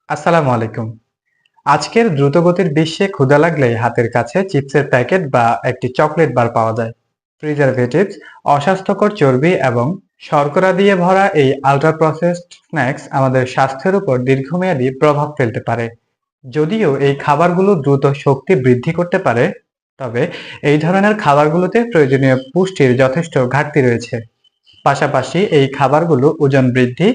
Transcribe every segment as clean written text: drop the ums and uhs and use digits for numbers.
আসসালামু আলাইকুম। আজকের দ্রুতগতির বিশ্বে ক্ষুধা লাগলেই হাতের কাছে চিপসের প্যাকেট বা একটি চকলেট বার পাওয়া যায়। প্রিজারভেটিভস, অস্বাস্থ্যকর চর্বি এবং শর্করা দিয়ে ভরা এই আল্ট্রা প্রসেসড স্ন্যাক্স আমাদের স্বাস্থ্যের উপর দীর্ঘমেয়াদী প্রভাব ফেলতে পারে। যদিও এই খাবারগুলো দ্রুত শক্তি বৃদ্ধি করতে পারে, তবে এই ধরনের খাবারগুলোতে প্রয়োজনীয় পুষ্টির যথেষ্ট ঘাটতি রয়েছে। পাশাপাশি এই খাবারগুলো ওজন বৃদ্ধি,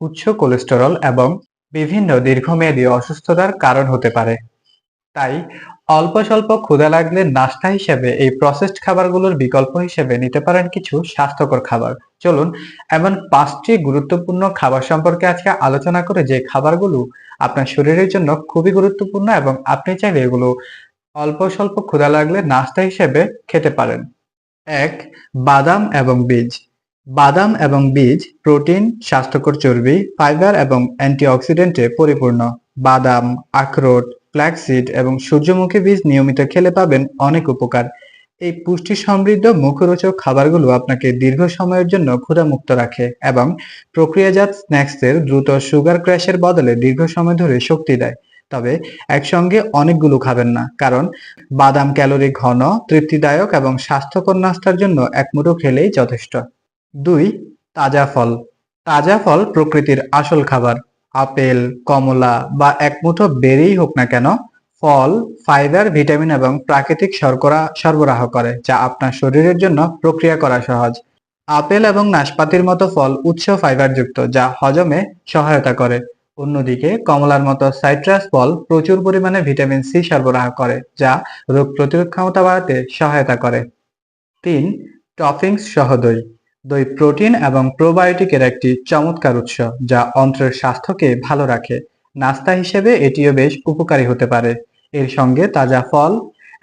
উচ্চ কোলেস্টেরল এবং বিভিন্ন দীর্ঘমেয়াদী অসুস্থতার কারণ হতে পারে। তাই অল্প স্বল্প ক্ষুধা লাগলে নাস্তা হিসেবে এই প্রসেসড খাবারগুলোর বিকল্প হিসেবে নিতে পারেন কিছু স্বাস্থ্যকর খাবার। চলুন এমন 5টি গুরুত্বপূর্ণ খাবার সম্পর্কে আজকে আলোচনা করে যে খাবারগুলো আপনার শরীরের জন্য খুবই গুরুত্বপূর্ণ এবং আপনি চাইলে এগুলো অল্প স্বল্প ক্ষুধা লাগলে নাস্তা হিসেবে খেতে পারেন। ১. বাদাম এবং বীজ। বাদাম এবং বীজ প্রোটিন, স্বাস্থ্যকর চর্বি, ফাইবার এবং অ্যান্টিঅক্সিডেন্টে পরিপূর্ণ। বাদাম, আখরোট, ফ্ল্যাক্সিড এবং সূর্যমুখী বীজ নিয়মিত খেলে পাবেন অনেক উপকার। এই পুষ্টি সমৃদ্ধ মুখরোচক খাবারগুলো আপনাকে দীর্ঘ সময়ের জন্য ক্ষুধামুক্ত রাখে এবং প্রক্রিয়াজাত স্ন্যাক্সের দ্রুত সুগার ক্র্যাশের বদলে দীর্ঘ সময় ধরে শক্তি দেয়। তবে একসঙ্গে অনেকগুলো খাবেন না, কারণ বাদাম ক্যালোরি ঘন, তৃপ্তিদায়ক এবং স্বাস্থ্যকর নাস্তার জন্য এক মুঠো খেলেই যথেষ্ট। ২. তাজা ফল। তাজা ফল প্রকৃতির আসল খাবার। আপেল, কমলা বা এক মুঠো বেরিই হোক না কেন, ফল ফাইবার, ভিটামিন এবং প্রাকৃতিক শর্করা সরবরাহ করে, যা আপনার শরীরের জন্য প্রক্রিয়া করা সহজ। আপেল এবং নাশপাতির মতো ফল উচ্চ ফাইবারযুক্ত, যা হজমে সহায়তা করে। অন্যদিকে কমলার মতো সাইট্রাস ফল প্রচুর পরিমাণে ভিটামিন সি সরবরাহ করে, যা রোগ প্রতিরোধ ক্ষমতা বাড়াতে সহায়তা করে। ৩. টপিংস সহ দই। দই প্রোটিন এবং প্রোবায়োটিকের একটি চমৎকার উৎস, যা অন্ত্রের স্বাস্থ্যকে ভালো রাখে। নাস্তা হিসেবে এটিও বেশ উপকারী হতে পারে। এর সঙ্গে তাজা ফল,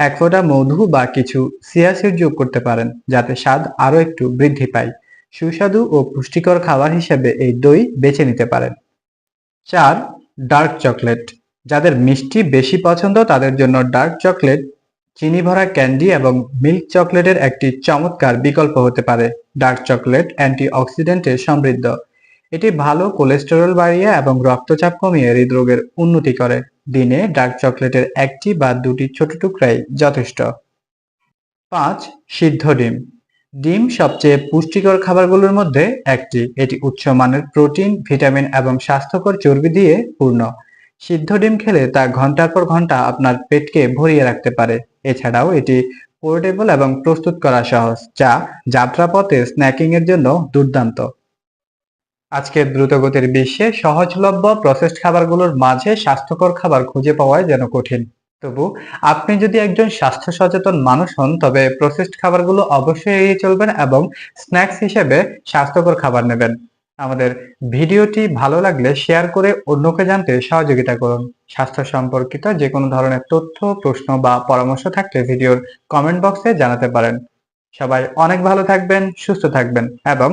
এক ফোঁটা মধু বা কিছু চিয়া সিড যোগ করতে পারেন, যাতে স্বাদ আরো একটু বৃদ্ধি পায়। সুস্বাদু ও পুষ্টিকর খাবার হিসেবে এই দই বেছে নিতে পারেন। ৪. Dark chocolate. যাদের মিষ্টি বেশি পছন্দ তাদের জন্য ডার্ক চকলেট চিনি ভরা ক্যান্ডি এবং মিল্ক চকলেটের একটি চমৎকার বিকল্প হতে পারে। ডার্ক চকলেট অ্যান্টিঅক্সিডেন্টে সমৃদ্ধ। এটি ভালো কোলেস্টেরল বাড়িয়ে এবং রক্তচাপ কমিয়ে হৃদরোগের উন্নতি করে। দিনে ডার্ক চকলেটের একটি বা দুটি ছোট টুকরাই যথেষ্ট। ৫. সিদ্ধ ডিম। ডিম সবচেয়ে পুষ্টিকর খাবারগুলোর মধ্যে একটি। এটি উচ্চ মানের প্রোটিন, ভিটামিন এবং স্বাস্থ্যকর চর্বি দিয়ে পূর্ণ। সিদ্ধ ডিম খেলে তা ঘন্টার পর ঘন্টা আপনার পেটকে ভরিয়ে রাখতে পারে। এছাড়াও এটি পোর্টেবল এবং প্রস্তুত করা সহজ, যা যাত্রাপথে স্ন্যাকিং এর জন্য দুর্দান্ত। আজকের দ্রুতগতির বিশ্বে সহজলভ্য প্রসেসড খাবারগুলোর মাঝে স্বাস্থ্যকর খাবার খুঁজে পাওয়াই যেন কঠিন। তবু আপনি যদি একজন স্বাস্থ্য সচেতন মানুষ হন, তবে প্রসেসড খাবারগুলো অবশ্যই এড়িয়ে চলবেন এবং স্ন্যাক্স হিসেবে স্বাস্থ্যকর খাবার নেবেন। আমাদের ভিডিওটি ভালো লাগলে শেয়ার করে অন্যকে জানতে সহযোগিতা করুন। স্বাস্থ্য সম্পর্কিত যে কোনো ধরনের তথ্য, প্রশ্ন বা পরামর্শ থাকলে ভিডিওর কমেন্ট বক্সে জানাতে পারেন। সবাই অনেক ভালো থাকবেন, সুস্থ থাকবেন এবং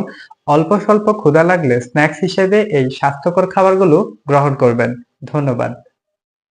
অল্প স্বল্প ক্ষুধা লাগলে স্ন্যাক্স হিসেবে এই স্বাস্থ্যকর খাবারগুলো গ্রহণ করবেন। ধন্যবাদ।